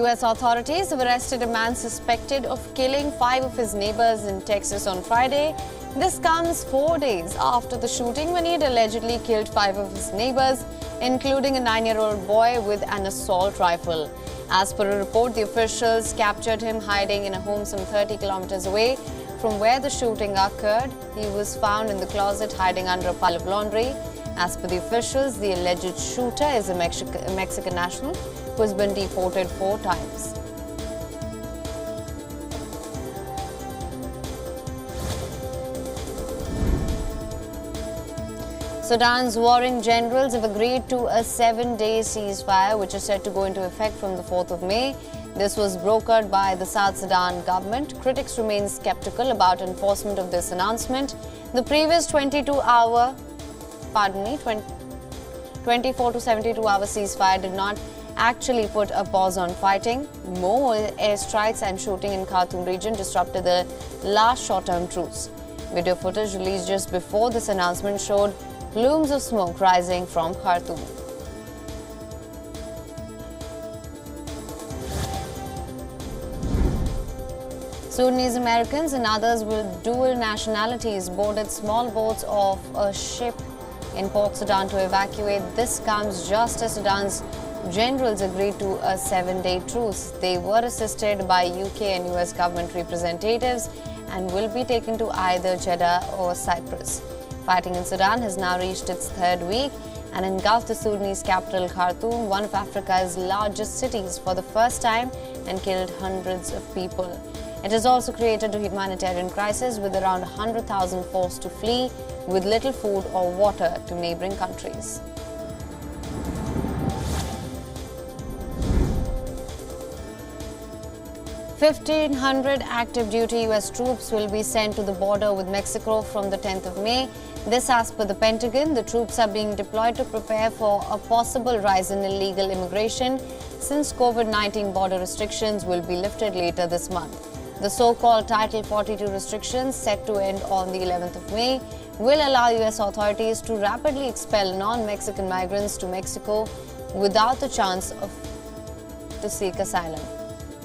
U.S. authorities have arrested a man suspected of killing 5 of his neighbors in Texas on Friday. This comes 4 days after the shooting when he had allegedly killed 5 of his neighbors, including a 9-year-old boy with an assault rifle. As per a report, the officials captured him hiding in a home some 30 kilometers away from where the shooting occurred. He was found in the closet hiding under a pile of laundry. As per the officials, the alleged shooter is a Mexican national who has been deported 4 times. Sudan's warring generals have agreed to a 7-day ceasefire, which is set to go into effect from the 4th of May. This was brokered by the South Sudan government. Critics remain skeptical about enforcement of this announcement. The previous 24 to 72-hour ceasefire did not actually put a pause on fighting. More airstrikes and shooting in Khartoum region disrupted the last short-term truce. Video footage released just before this announcement showed plumes of smoke rising from Khartoum. Sudanese Americans and others with dual nationalities boarded small boats off a ship in Port Sudan to evacuate. This comes just as Sudan's generals agreed to a 7-day truce. They were assisted by UK and US government representatives and will be taken to either Jeddah or Cyprus. Fighting in Sudan has now reached its 3rd week and engulfed the Sudanese capital Khartoum, one of Africa's largest cities, for the first time and killed hundreds of people. It has also created a humanitarian crisis with around 100,000 forced to flee with little food or water to neighboring countries. 1,500 active-duty U.S. troops will be sent to the border with Mexico from the 10th of May. This as per the Pentagon. The troops are being deployed to prepare for a possible rise in illegal immigration since COVID-19 border restrictions will be lifted later this month. The so-called Title 42 restrictions, set to end on the 11th of May, will allow U.S. authorities to rapidly expel non-Mexican migrants to Mexico without the chance to seek asylum.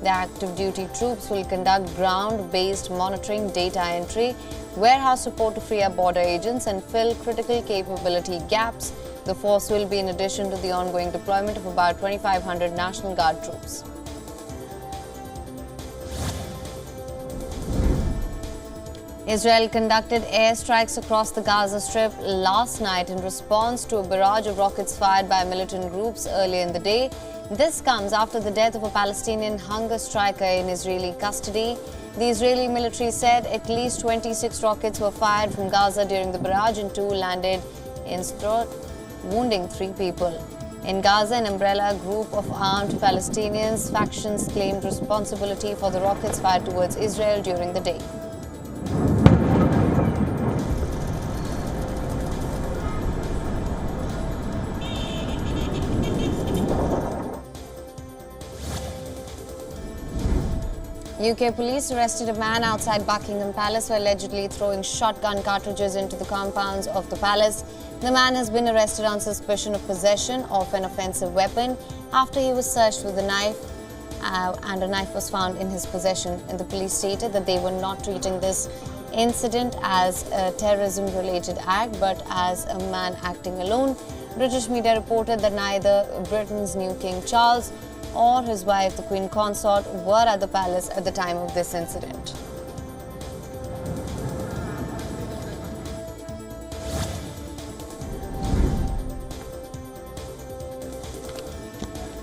The active-duty troops will conduct ground-based monitoring, data entry, warehouse support to free up border agents and fill critical capability gaps. The force will be in addition to the ongoing deployment of about 2,500 National Guard troops. Israel conducted airstrikes across the Gaza Strip last night in response to a barrage of rockets fired by militant groups earlier in the day. This comes after the death of a Palestinian hunger striker in Israeli custody. The Israeli military said at least 26 rockets were fired from Gaza during the barrage and 2 landed in Sderot, wounding 3 people. In Gaza, an umbrella group of armed Palestinians factions claimed responsibility for the rockets fired towards Israel during the day. UK police arrested a man outside Buckingham Palace for allegedly throwing shotgun cartridges into the compounds of the palace. The man has been arrested on suspicion of possession of an offensive weapon after he was searched with a knife and a knife was found in his possession. And the police stated that they were not treating this incident as a terrorism-related act but as a man acting alone. British media reported that neither Britain's new King Charles or his wife, the Queen Consort, were at the palace at the time of this incident.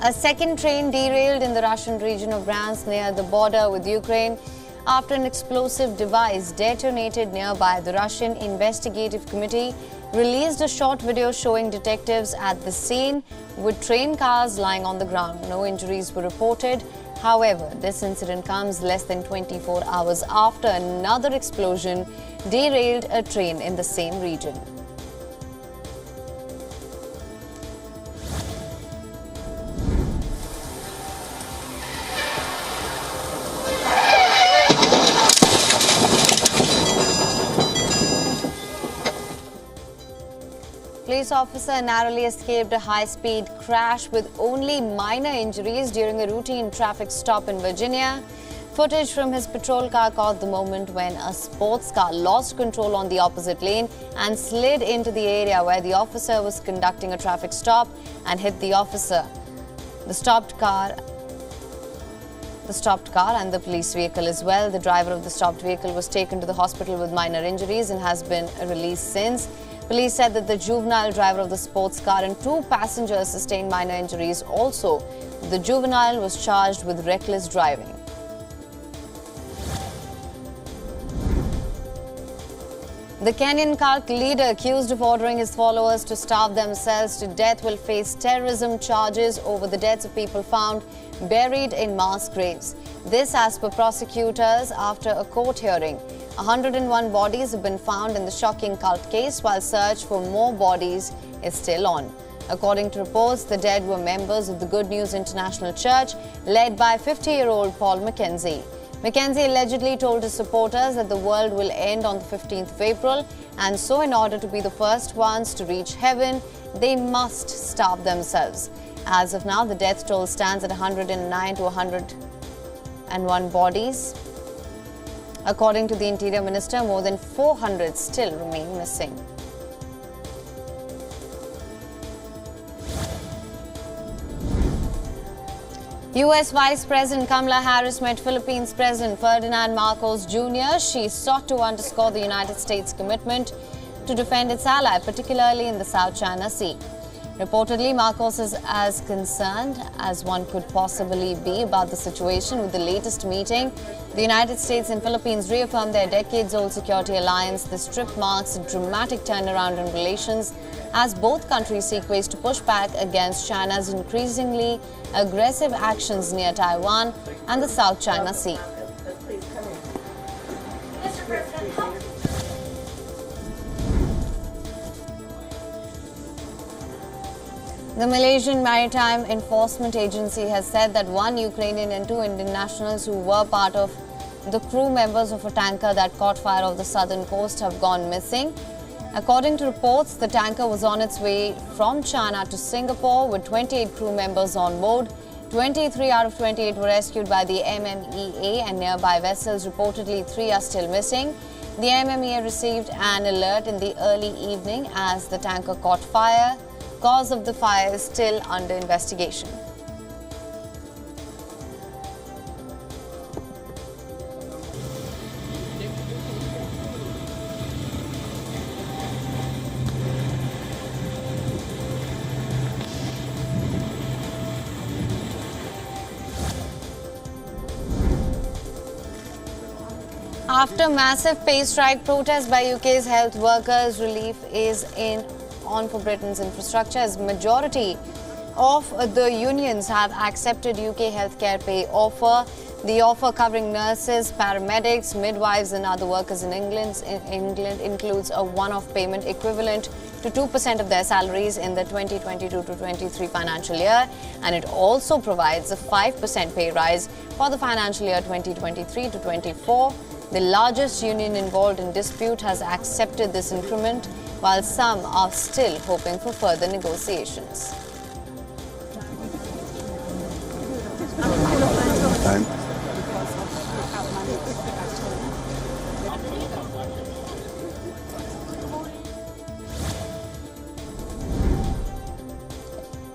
A second train derailed in the Russian region of Bryansk near the border with Ukraine after an explosive device detonated nearby. The Russian Investigative Committee released a short video showing detectives at the scene with train cars lying on the ground. No injuries were reported. However, this incident comes less than 24 hours after another explosion derailed a train in the same region. police officer narrowly escaped a high-speed crash with only minor injuries during a routine traffic stop in Virginia. Footage from his patrol car caught the moment when a sports car lost control on the opposite lane and slid into the area where the officer was conducting a traffic stop and hit the officer, the stopped car and the police vehicle as well. The driver of the stopped vehicle was taken to the hospital with minor injuries and has been released since. Police said that the juvenile driver of the sports car and 2 passengers sustained minor injuries also. The juvenile was charged with reckless driving. The Kenyan cult leader accused of ordering his followers to starve themselves to death will face terrorism charges over the deaths of people found buried in mass graves. This as per prosecutors after a court hearing. 101 bodies have been found in the shocking cult case, while search for more bodies is still on. According to reports, the dead were members of the Good News International Church, led by 50-year-old Paul Mackenzie. Mackenzie allegedly told his supporters that the world will end on the 15th of April, and so in order to be the first ones to reach heaven, they must starve themselves. As of now, the death toll stands at 109 to 101 bodies. According to the Interior Minister, more than 400 still remain missing. U.S. Vice President Kamala Harris met Philippines President Ferdinand Marcos Jr. She sought to underscore the United States' commitment to defend its ally, particularly in the South China Sea. Reportedly, Marcos is as concerned as one could possibly be about the situation. With the latest meeting, the United States and Philippines reaffirmed their decades-old security alliance. This trip marks a dramatic turnaround in relations as both countries seek ways to push back against China's increasingly aggressive actions near Taiwan and the South China Sea. The Malaysian Maritime Enforcement Agency has said that 1 Ukrainian and 2 Indian nationals who were part of the crew members of a tanker that caught fire off the southern coast have gone missing. According to reports, the tanker was on its way from China to Singapore with 28 crew members on board. 23 out of 28 were rescued by the MMEA and nearby vessels. Reportedly, 3 are still missing. The MMEA received an alert in the early evening as the tanker caught fire. Cause of the fire is still under investigation. After massive pay strike protests by UK's health workers, relief is on for Britain's infrastructure as majority of the unions have accepted UK healthcare pay offer. The offer covering nurses, paramedics, midwives and other workers in England includes a one-off payment equivalent to 2% of their salaries in the 2022-23 financial year, and it also provides a 5% pay rise for the financial year 2023-24. The largest union involved in dispute has accepted this increment, while some are still hoping for further negotiations.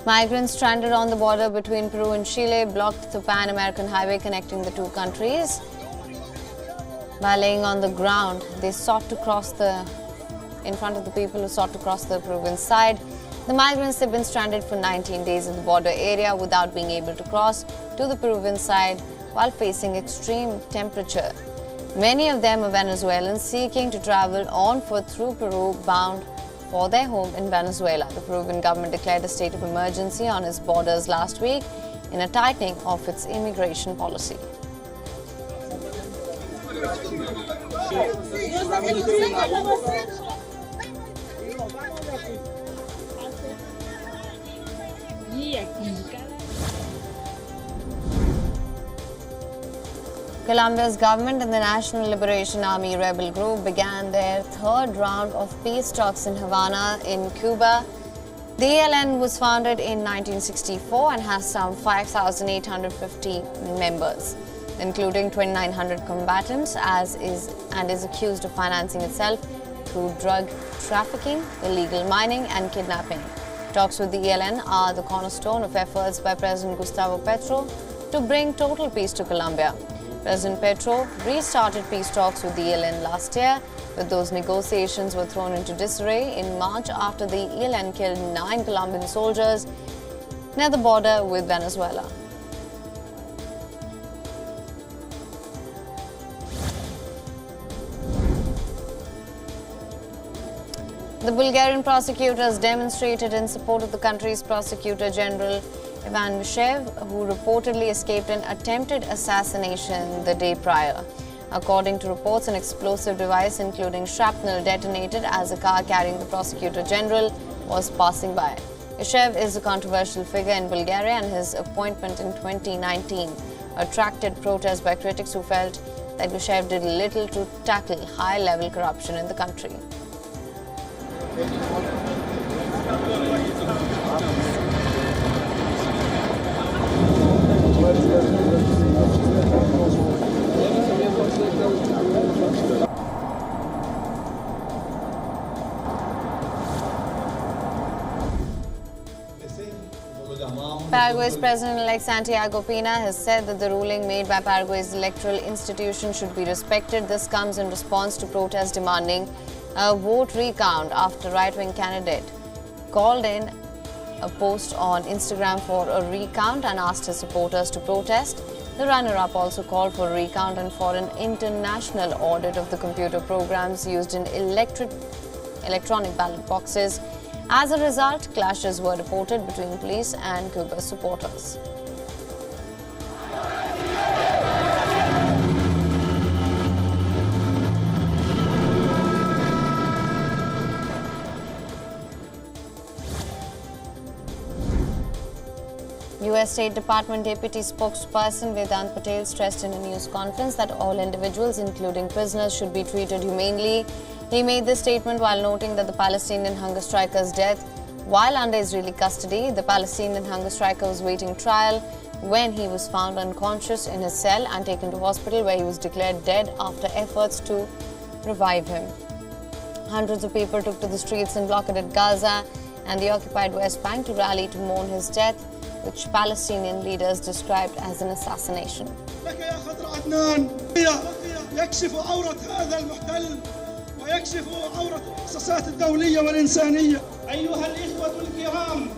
Migrants stranded on the border between Peru and Chile blocked the Pan-American highway connecting the two countries. By laying on the ground, they sought to cross in front of the people who sought to cross the Peruvian side. The migrants have been stranded for 19 days in the border area without being able to cross to the Peruvian side while facing extreme temperature. Many of them are Venezuelans seeking to travel on foot through Peru, bound for their home in Venezuela. The Peruvian government declared a state of emergency on its borders last week in a tightening of its immigration policy. Colombia's government and the National Liberation Army rebel group began their third round of peace talks in Havana in Cuba. The ELN was founded in 1964 and has some 5,850 members, including 2,900 combatants, and is accused of financing itself through drug trafficking, illegal mining and kidnapping. Talks with the ELN are the cornerstone of efforts by President Gustavo Petro to bring total peace to Colombia. President Petro restarted peace talks with the ELN last year, but those negotiations were thrown into disarray in March after the ELN killed 9 Colombian soldiers near the border with Venezuela. The Bulgarian prosecutors demonstrated in support of the country's Prosecutor General Ivan Mishev, who reportedly escaped an attempted assassination the day prior. According to reports, an explosive device including shrapnel detonated as a car carrying the Prosecutor General was passing by. Mishev is a controversial figure in Bulgaria, and his appointment in 2019 attracted protests by critics who felt that Mishev did little to tackle high-level corruption in the country. Paraguay's President-elect Santiago Pena has said that the ruling made by Paraguay's electoral institution should be respected. This comes in response to protests demanding a vote recount after right-wing candidate called in a post on Instagram for a recount and asked his supporters to protest. The runner-up also called for a recount and for an international audit of the computer programs used in electronic ballot boxes. As a result, clashes were reported between police and Cuba supporters. U.S. State Department Deputy Spokesperson Vedant Patel stressed in a news conference that all individuals, including prisoners, should be treated humanely. He made this statement while noting that the Palestinian hunger striker's death while under Israeli custody. The Palestinian hunger striker was waiting trial when he was found unconscious in his cell and taken to hospital, where he was declared dead after efforts to revive him. Hundreds of people took to the streets and blockaded Gaza and the occupied West Bank to rally to mourn his death, which Palestinian leaders described as an assassination. ويكشف عورة المؤسسات الدولية والإنسانية. أيها الإخوة الكرام.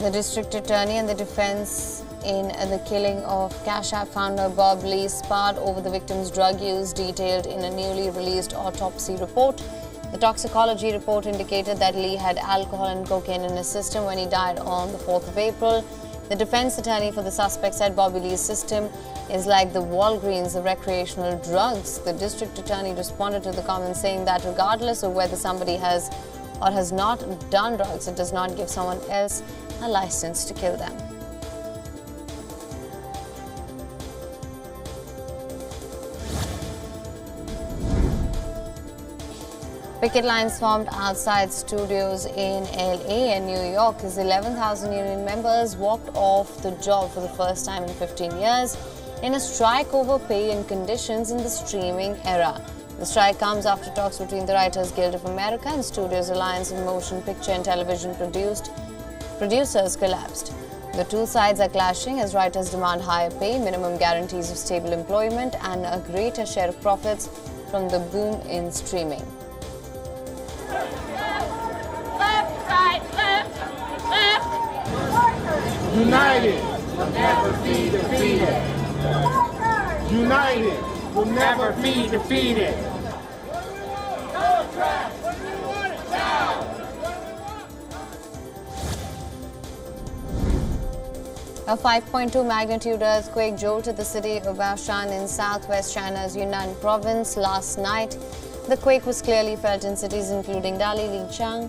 The district attorney and the defense in the killing of Cash App founder Bob Lee sparred over the victim's drug use, detailed in a newly released autopsy report. The toxicology report indicated that Lee had alcohol and cocaine in his system when he died on the 4th of April. The defense attorney for the suspect said Bobby Lee's system is like the Walgreens of recreational drugs. The district attorney responded to the comments saying that regardless of whether somebody has or has not done drugs, it does not give someone else a license to kill them. Picket lines formed outside studios in LA and New York as 11,000 union members walked off the job for the first time in 15 years in a strike over pay and conditions in the streaming era. The strike comes after talks between the Writers Guild of America and Studios Alliance of Motion Picture and Television producers collapsed. The two sides are clashing as writers demand higher pay, minimum guarantees of stable employment, and a greater share of profits from the boom in streaming. Left, right, left, left. United will never be defeated. United will never be defeated. A 5.2 magnitude earthquake jolted the city of Baoshan in southwest China's Yunnan province last night. The quake was clearly felt in cities including Dali, Lijiang,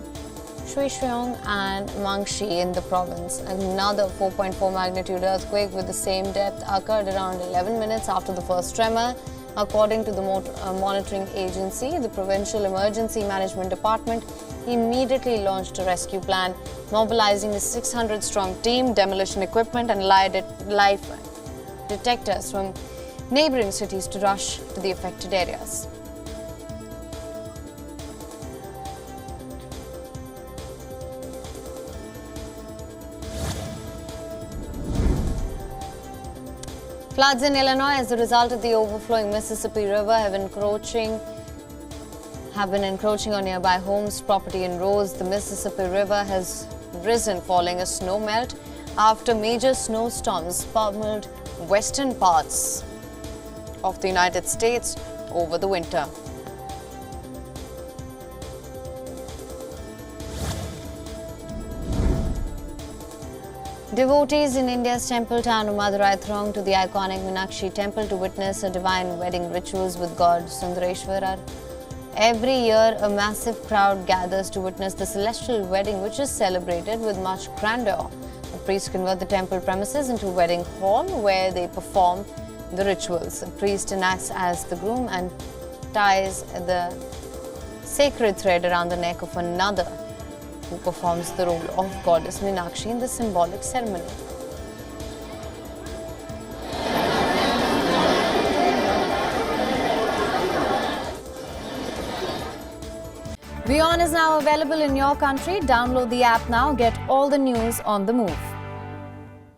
Shuizhuang and Mangxi in the province. Another 4.4 magnitude earthquake with the same depth occurred around 11 minutes after the first tremor. According to the monitoring agency, the Provincial Emergency Management Department immediately launched a rescue plan, mobilizing a 600-strong team, demolition equipment and life detectors from neighboring cities to rush to the affected areas. Floods in Illinois as a result of the overflowing Mississippi River have been encroaching on nearby homes, property and roads. The Mississippi River has risen following a snow melt after major snowstorms pummeled western parts of the United States over the winter. Devotees in India's temple town of Madurai thronged to the iconic Meenakshi temple to witness a divine wedding rituals with God Sundareshwarar. Every year, a massive crowd gathers to witness the celestial wedding, which is celebrated with much grandeur. The priests convert the temple premises into a wedding hall where they perform the rituals. A priest enacts as the groom and ties the sacred thread around the neck of another, who performs the role of goddess Meenakshi in the symbolic ceremony. WION is now available in your country. Download the app now. Get all the news on the move.